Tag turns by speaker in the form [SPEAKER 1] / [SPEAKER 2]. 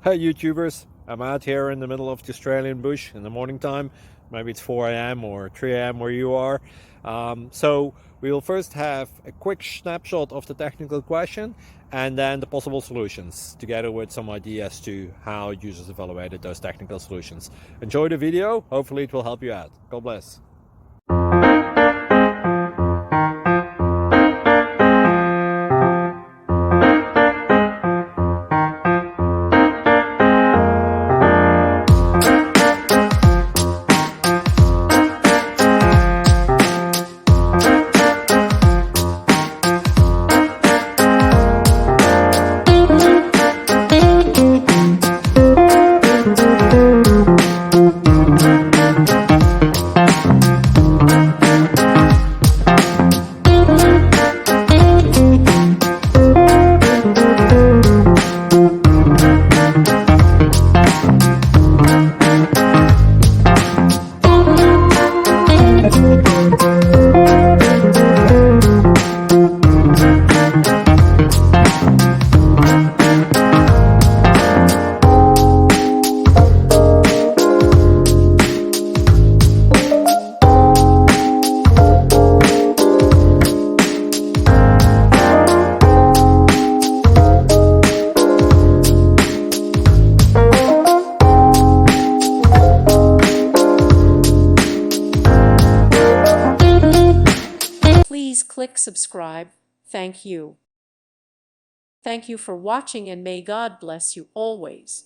[SPEAKER 1] Hey YouTubers, I'm out here in the middle of the Australian bush in the morning time. Maybe it's 4 a.m. or 3 a.m. where you are. So we'll first have a quick snapshot of the technical question and then the possible solutions, together with some ideas to how users evaluated those technical solutions. Enjoy the video, hopefully it will help you out. God bless.
[SPEAKER 2] Please click subscribe. Thank you. Thank you for watching, and may God bless you always.